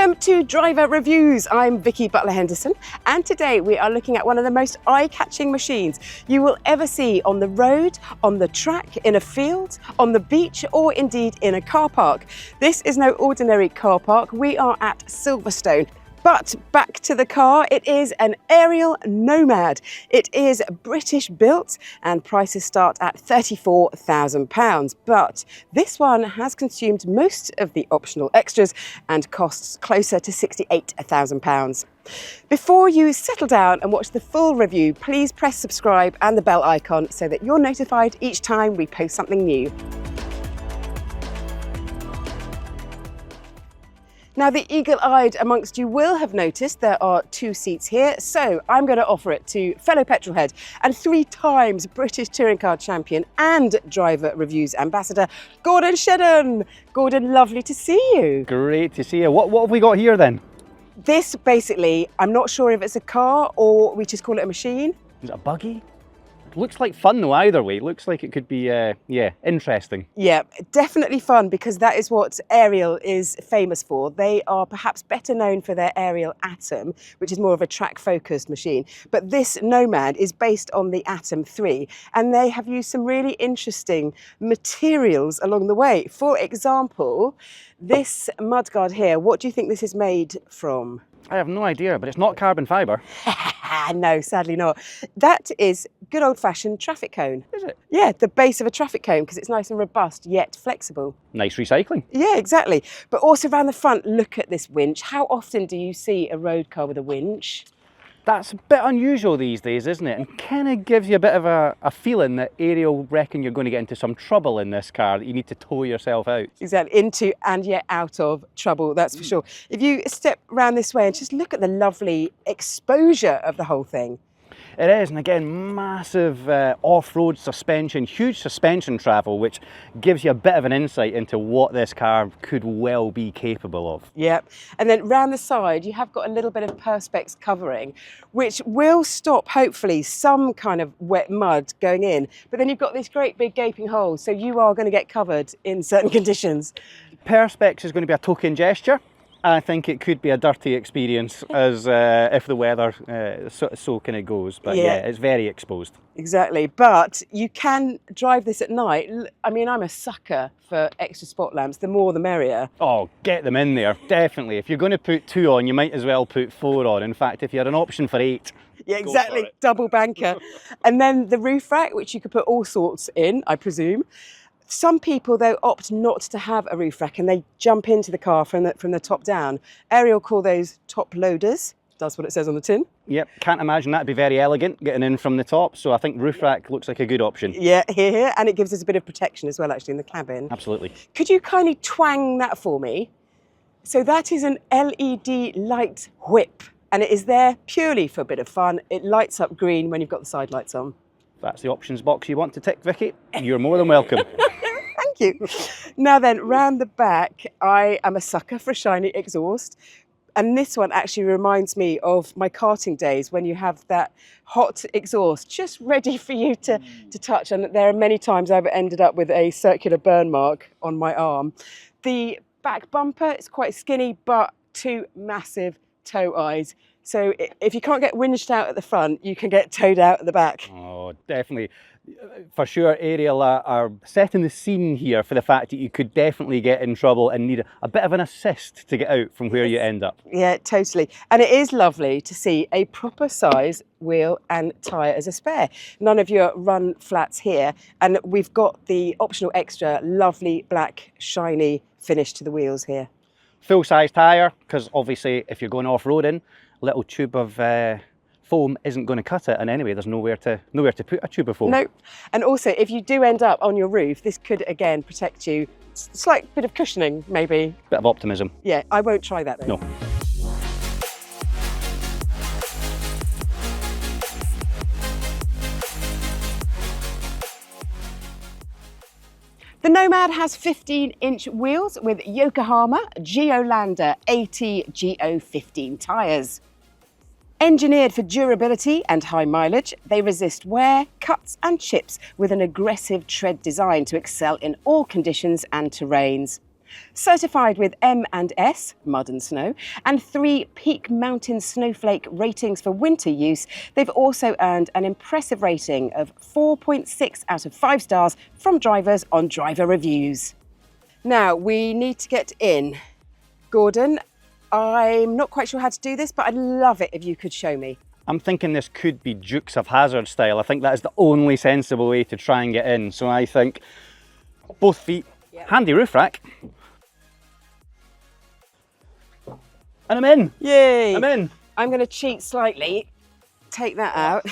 Welcome to Driver Reviews. I'm Vicki Butler-Henderson, and today we are looking at one of the most eye-catching machines you will ever see on the road, on the track, in a field, on the beach, or indeed in a car park. This is no ordinary car park. We are at Silverstone. But back to the car, it is an Ariel Nomad. It is British built and prices start at £34,000. But this one has consumed most of the optional extras and costs closer to £68,000. Before you settle down and watch the full review, please press subscribe and the bell icon so that you're notified each time we post something new. Now, the eagle-eyed amongst you will have noticed there are two seats here, so I'm going to offer it to fellow petrolhead and 3 times British Touring Car Champion and Driver Reviews Ambassador, Gordon Shedden. Gordon, lovely to see you. Great to see you. What have we got here then? This basically, I'm not sure if it's a car or we just call it a machine. Is it a buggy? Looks like fun though, either way. Looks like it could be, yeah, interesting. Yeah, definitely fun, because that is what Ariel is famous for. They are perhaps better known for their Ariel Atom, which is more of a track-focused machine. But this Nomad is based on the Atom 3, and they have used some really interesting materials along the way. For example, this mudguard here, what do you think this is made from? I have no idea, but it's not carbon fibre. No, sadly not. That is good old-fashioned traffic cone. Is it? Yeah, the base of a traffic cone, because it's nice and robust yet flexible. Nice recycling. Yeah, exactly. But also around the front, look at this winch. How often do you see a road car with a winch? That's a bit unusual these days, isn't it? And kind of gives you a bit of a feeling that Ariel reckon you're going to get into some trouble in this car, that you need to tow yourself out. Exactly, into and yet out of trouble, that's for sure. If you step around this way and just look at the lovely exposure of the whole thing. It is, and again, massive off-road suspension, huge suspension travel, which gives you a bit of an insight into what this car could well be capable of. Yep, and then round the side, you have got a little bit of Perspex covering, which will stop, hopefully, some kind of wet mud going in. But then you've got this great big gaping hole, so you are going to get covered in certain conditions. Perspex is going to be a token gesture. I think it could be a dirty experience as if the weather so kind of goes, but yeah, it's very exposed. Exactly, but you can drive this at night. I mean, I'm a sucker for extra spot lamps, the more the merrier. Oh, get them in there, definitely. If you're going to put 2 on, you might as well put 4 on. In fact, if you had an option for 8, yeah, exactly, double banker. And then the roof rack, which you could put all sorts in, I presume. Some people, though, opt not to have a roof rack and they jump into the car from the top down. Ariel call those top loaders. That's what it says on the tin. Yep, can't imagine that'd be very elegant, getting in from the top. So I think roof rack looks like a good option. Yeah, here, and it gives us a bit of protection as well, actually, in the cabin. Absolutely. Could you kindly twang that for me? So that is an LED light whip, and it is there purely for a bit of fun. It lights up green when you've got the side lights on. If that's the options box you want to tick, Vicky, you're more than welcome. Thank you. Now then, round the back, I am a sucker for a shiny exhaust. And this one actually reminds me of my karting days, when you have that hot exhaust just ready for you to touch. And there are many times I've ended up with a circular burn mark on my arm. The back bumper is quite skinny, but 2 massive tow eyes. So if you can't get winched out at the front, you can get towed out at the back. Oh, definitely. For sure, Ariel are setting the scene here for the fact that you could definitely get in trouble and need a bit of an assist to get out from where you end up. Yeah, totally. And it is lovely to see a proper size wheel and tyre as a spare. None of your run flats here. And we've got the optional extra lovely black shiny finish to the wheels here. Full-size tyre, because obviously if you're going off-roading, a little tube of foam isn't going to cut it, and anyway there's nowhere to put a tube of foam. No, and also if you do end up on your roof, this could again protect you. Slight bit of cushioning maybe. Bit of optimism. Yeah, I won't try that though. No. The Nomad has 15-inch wheels with Yokohama Geolandar A G015 tyres. Engineered for durability and high mileage, they resist wear, cuts and chips with an aggressive tread design to excel in all conditions and terrains. Certified with M&S, mud and snow, and 3 Peak Mountain Snowflake ratings for winter use, they've also earned an impressive rating of 4.6 out of 5 stars from drivers on Driver Reviews. Now, we need to get in. Gordon, I'm not quite sure how to do this, but I'd love it if you could show me. I'm thinking this could be Dukes of Hazzard style. I think that is the only sensible way to try and get in. So I think both feet, handy roof rack. And I'm in. Yay! I'm in. I'm going to cheat slightly. Take that out.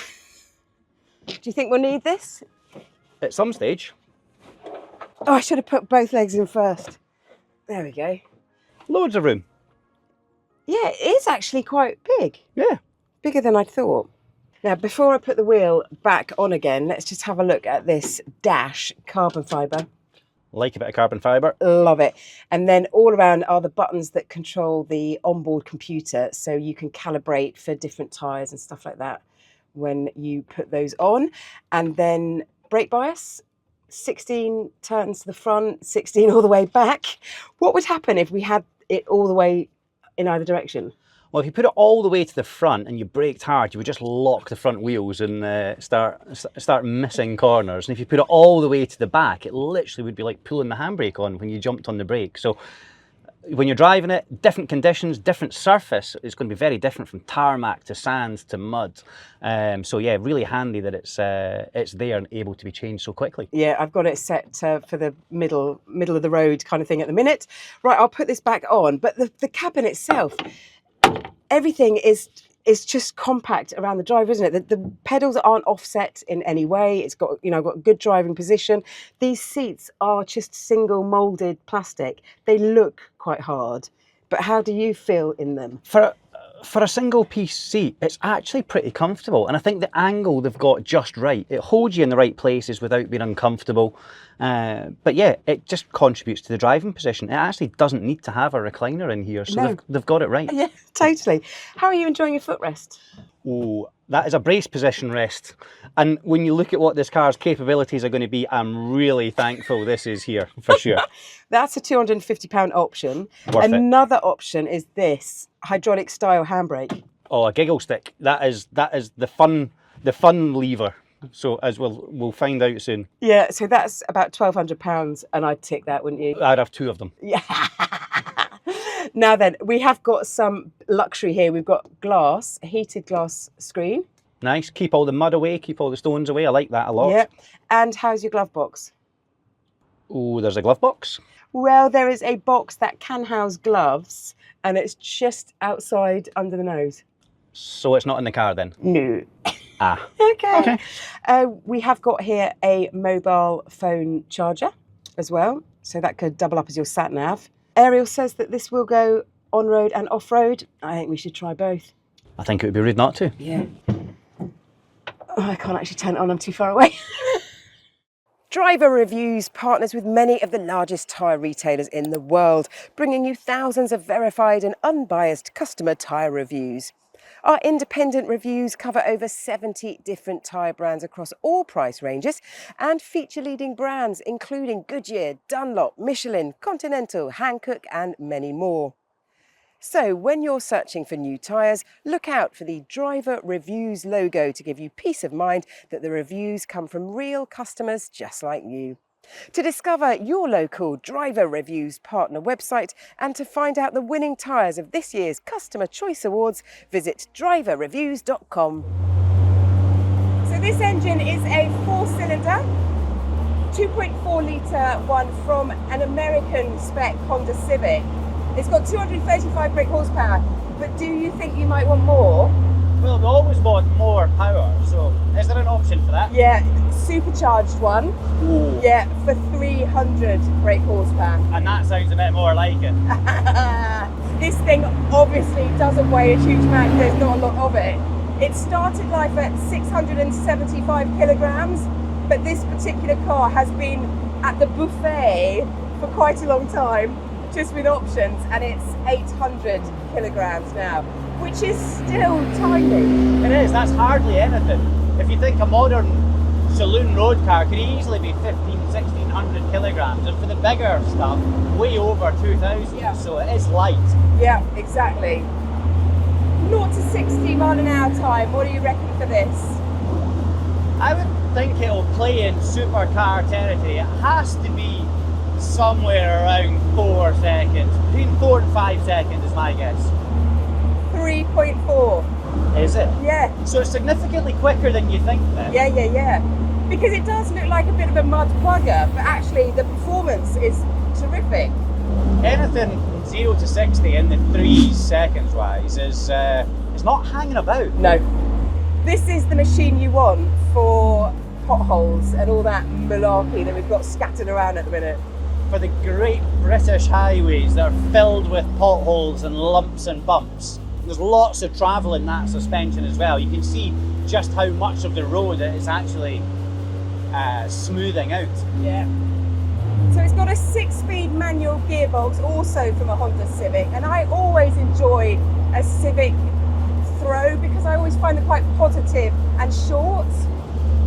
Do you think we'll need this? At some stage. Oh, I should have put both legs in first. There we go. Loads of room. Yeah, it is actually quite big. Yeah. Bigger than I'd thought. Now, before I put the wheel back on again, let's just have a look at this dash carbon fibre. Like a bit of carbon fibre. Love it. And then all around are the buttons that control the onboard computer, so you can calibrate for different tyres and stuff like that when you put those on. And then brake bias, 16 turns to the front, 16 all the way back. What would happen if we had it all the way in either direction? Well, if you put it all the way to the front and you braked hard, you would just lock the front wheels and start missing corners. And if you put it all the way to the back, it literally would be like pulling the handbrake on when you jumped on the brake. So when you're driving it, different conditions, different surface, it's going to be very different from tarmac to sand to mud. So yeah, really handy that it's there and able to be changed so quickly. Yeah, I've got it set for the middle of the road kind of thing at the minute. Right, I'll put this back on, but the cabin itself, everything is just compact around the driver, isn't it? The pedals aren't offset in any way. It's got, got good driving position. These seats are just single molded plastic. They look quite hard, but how do you feel in them? For a single piece seat, it's actually pretty comfortable, and I think the angle they've got just right. It holds you in the right places without being uncomfortable. But yeah, it just contributes to the driving position. It actually doesn't need to have a recliner in here, so no. they've got it right. Yeah, totally. How are you enjoying your footrest? Oh, that is a brace position rest. And when you look at what this car's capabilities are going to be, I'm really thankful this is here, for sure. That's a £250 option. Worth Another option is this hydraulic style handbrake. Oh, a giggle stick. That is the fun lever. So as we'll find out soon. Yeah, so that's about £1,200, and I'd tick that, wouldn't you? I'd have 2 of them. Yeah. Now then, we have got some luxury here. We've got glass, a heated glass screen. Nice. Keep all the mud away, keep all the stones away. I like that a lot. Yeah. And how's your glove box? Oh, there's a glove box? Well, there is a box that can house gloves, and it's just outside under the nose. So it's not in the car then? No. Ah. Okay. We have got here a mobile phone charger as well, so that could double up as your sat nav. Ariel says that this will go on-road and off-road. I think we should try both. I think it would be rude not to. Yeah. Oh, I can't actually turn it on, I'm too far away. Driver Reviews partners with many of the largest tyre retailers in the world, bringing you thousands of verified and unbiased customer tyre reviews. Our independent reviews cover over 70 different tyre brands across all price ranges and feature leading brands including Goodyear, Dunlop, Michelin, Continental, Hankook and many more. So when you're searching for new tyres, look out for the Driver Reviews logo to give you peace of mind that the reviews come from real customers just like you. To discover your local Driver Reviews partner website and to find out the winning tyres of this year's Customer Choice Awards, visit driverreviews.com. So this engine is a 4-cylinder, 2.4 litre one from an American spec Honda Civic. It's got 235 brake horsepower, but do you think you might want more? Well, we always want more power, so is there an option for that? Yeah, supercharged one. Ooh. Yeah, for 300 brake horsepower. And that sounds a bit more like it. This thing obviously doesn't weigh a huge amount, there's not a lot of it. It started life at 675 kilograms, but this particular car has been at the buffet for quite a long time, just with options, and it's 800 kilograms now, which is still tiny. It is, that's hardly anything. If you think a modern saloon road car could easily be 1500, 1,500 kilograms, and for the bigger stuff, way over 2,000. Yeah. So it is light. Yeah, exactly. 0 to 60 mile an hour time, what do you reckon for this? I would think it'll play in supercar territory. It has to be somewhere around 4 seconds. Between 4 and 5 seconds is my guess. 3.4. Is it? Yeah. So it's significantly quicker than you think then? Yeah. Because it does look like a bit of a mud plugger, but actually the performance is terrific. Anything 0 to 60 in the 3 seconds wise is not hanging about. No. This is the machine you want for potholes and all that malarkey that we've got scattered around at the minute. For the great British highways that are filled with potholes and lumps and bumps. There's lots of travel in that suspension as well. You can see just how much of the road it is actually smoothing out. Yeah. So it's got a 6-speed manual gearbox, also from a Honda Civic, and I always enjoy a Civic throw because I always find them quite positive and short.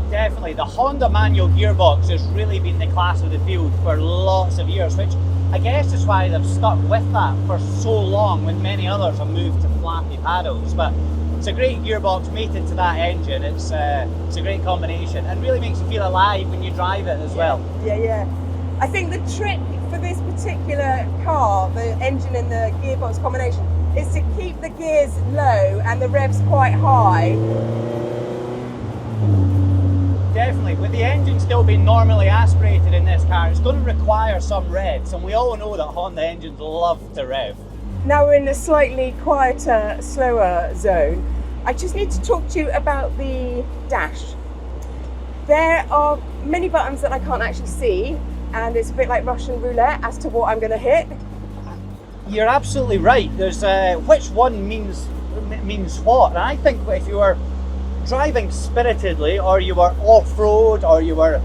Definitely, the Honda manual gearbox has really been the class of the field for lots of years, which I guess is why they've stuck with that for so long when many others have moved to flappy paddles. But it's a great gearbox mated to that engine. It's a great combination and really makes you feel alive when you drive it as well. Yeah. I think the trick for this particular car, the engine and the gearbox combination, is to keep the gears low and the revs quite high. Definitely, with the engine still being normally aspirated in this car, it's going to require some revs, and we all know that Honda engines love to rev. Now we're in a slightly quieter, slower zone. I just need to talk to you about the dash. There are many buttons that I can't actually see, and it's a bit like Russian roulette as to what I'm going to hit. You're absolutely right. There's which one means what, and I think if you were driving spiritedly, or you were off-road, or you were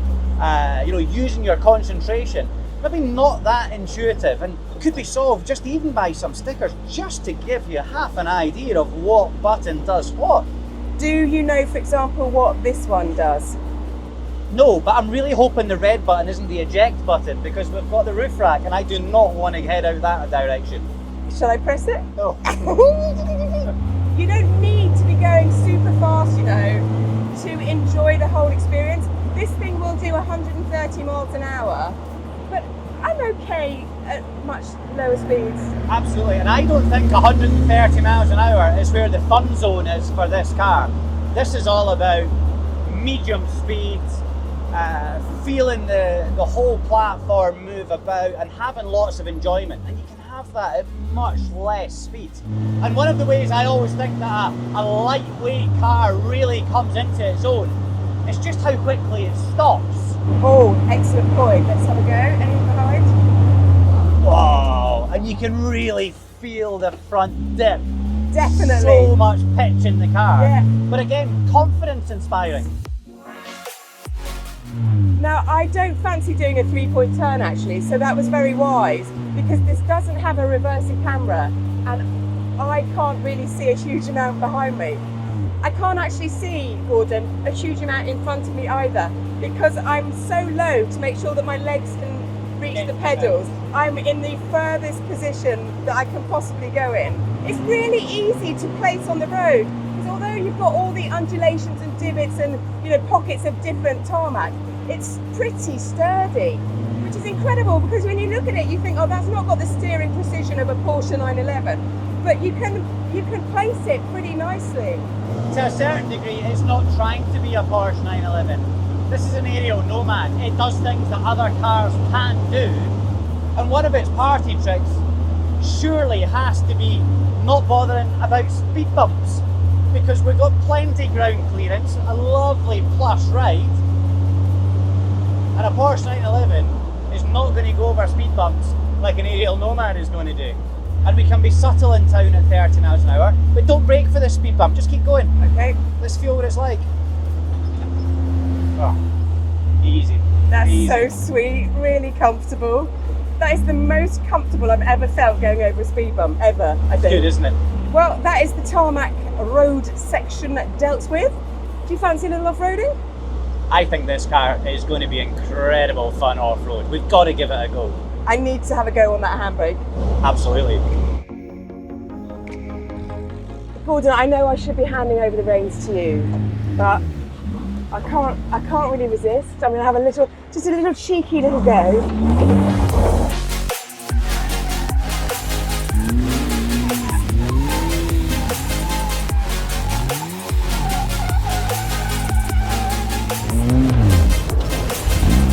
using your concentration, maybe not that intuitive, and could be solved just even by some stickers, just to give you half an idea of what button does what. Do you know, for example, what this one does? No, but I'm really hoping the red button isn't the eject button, because we've got the roof rack and I do not want to head out that direction. Shall I press it? No. You don't need to be going super fast, to enjoy the whole experience. This thing will do 130 miles an hour, but I'm okay at much lower speeds. Absolutely, and I don't think 130 miles an hour is where the fun zone is for this car. This is all about medium speeds, feeling the whole platform move about and having lots of enjoyment, and you can have that at much less speed. And one of the ways I always think that a lightweight car really comes into its own is just how quickly it stops. Oh, excellent point. Let's have a go. Anything behind? Wow, and you can really feel the front dip. Definitely. So much pitch in the car. Yeah. But again, confidence inspiring. Now, I don't fancy doing a 3-point turn actually, so that was very wise, because this doesn't have a reversing camera and I can't really see a huge amount behind me. I can't actually see, Gordon, a huge amount in front of me either, because I'm so low to make sure that my legs can reach the pedals. I'm in the furthest position that I can possibly go in. It's really easy to place on the road, because although you've got all the undulations and divots and pockets of different tarmac, it's pretty sturdy, which is incredible, because when you look at it you think, oh, that's not got the steering precision of a Porsche 911, but you can place it pretty nicely. To a certain degree, it's not trying to be a Porsche 911. This is an Ariel Nomad. It does things that other cars can't do, and one of its party tricks surely has to be not bothering about speed bumps, because we've got plenty ground clearance, a lovely plush ride, and a Porsche 911 is not going to go over speed bumps like an Ariel Nomad is going to do. And we can be subtle in town at 30 miles an hour, but don't brake for the speed bump, just keep going. Okay. Let's feel what it's like. Oh, easy. That's easy. So sweet, really comfortable. That is the most comfortable I've ever felt going over a speed bump, ever, I think. Good, isn't it? Well, that is the tarmac road section dealt with. Do you fancy a little off-roading? I think this car is going to be incredible fun off-road. We've got to give it a go. I need to have a go on that handbrake. Absolutely. Gordon, I know I should be handing over the reins to you, but I can't really resist. I'm gonna have just a little cheeky little go.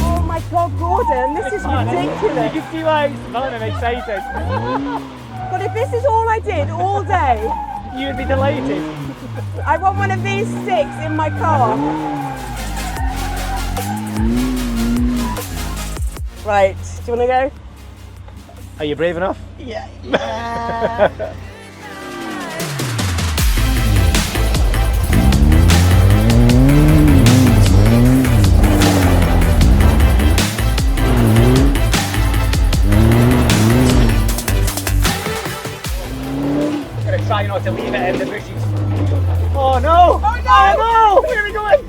Oh my God, Gordon, this is ridiculous. You can see why it's fun. I'm excited. But if this is all I did all day, You'd be delighted. I want one of these 6 in my car. Right, do you want to go? Are you brave enough? Yeah. Try not to leave it in the bushes. Oh no! Oh no! Oh no! Where are we going?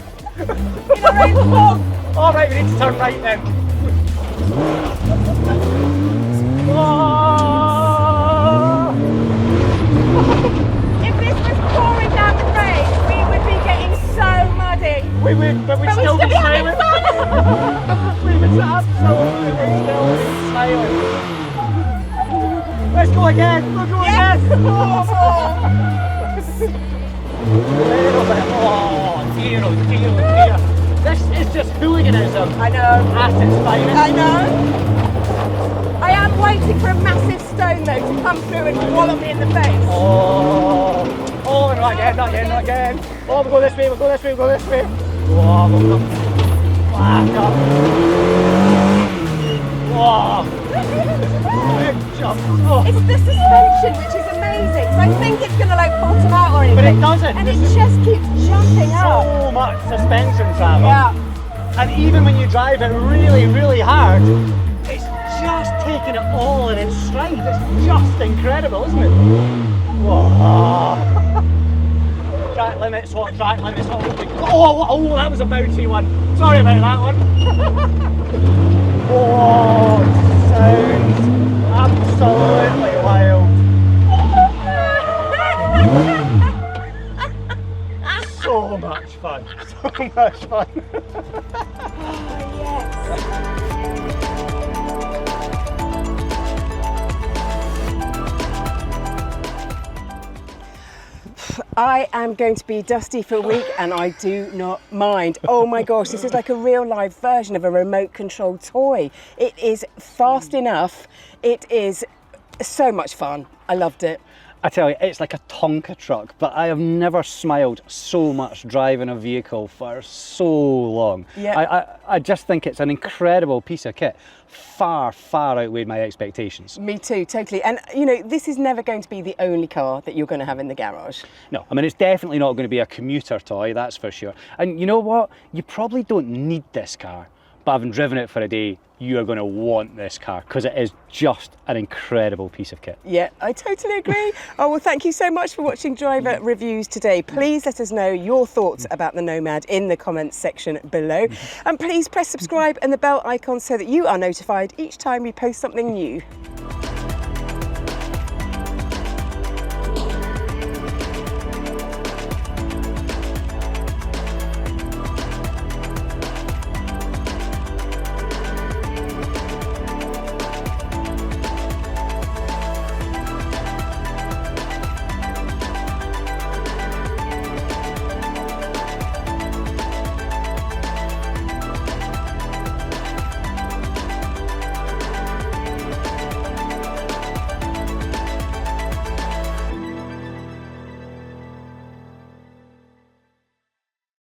In a rainstorm. All right, we need to turn right then. Oh. If this was pouring down the rain, we would be getting so muddy. We would, but we'd still be having smiling. fun. We would absolutely still be smiling. Let's go again! We'll go again! Oh. Oh, dear, oh dear, oh dear. This is just hooliganism. I know. At its finest. I know. I am waiting for a massive stone though to come through and wallop me in the face. Oh, not again, not again, not again. Oh, we'll go this way, we'll go this way, we'll go this way. Oh, we'll come back up. Oh. Oh. It's the suspension which is amazing. So I think it's going to like bottom out or anything. But it doesn't. And it just keeps jumping up. So much suspension travel. Yeah. And even when you drive it really, really hard, it's just taking it all in its stride. It's just incredible, isn't it? Whoa. Track limits, what track limits, what oh, that was a bouncy one. Sorry about that one. Whoa, sounds absolutely wild. So much fun, so much fun. I am going to be dusty for a week and I do not mind. Oh my gosh, this is like a real life version of a remote controlled toy. It is fast enough. It is so much fun. I loved it. I tell you, it's like a Tonka truck, but I have never smiled so much driving a vehicle for so long. Yeah. I just think it's an incredible piece of kit. Far, far outweighed my expectations. Me too, totally. And you know, this is never going to be the only car that you're going to have in the garage. No, I mean, it's definitely not going to be a commuter toy, that's for sure. And you know what? You probably don't need this car, but having driven it for a day, you are going to want this car because it is just an incredible piece of kit. Yeah, I totally agree. Oh, well, thank you so much for watching Driver Reviews today. Please let us know your thoughts about the Nomad in the comments section below. And please press subscribe and the bell icon so that you are notified each time we post something new.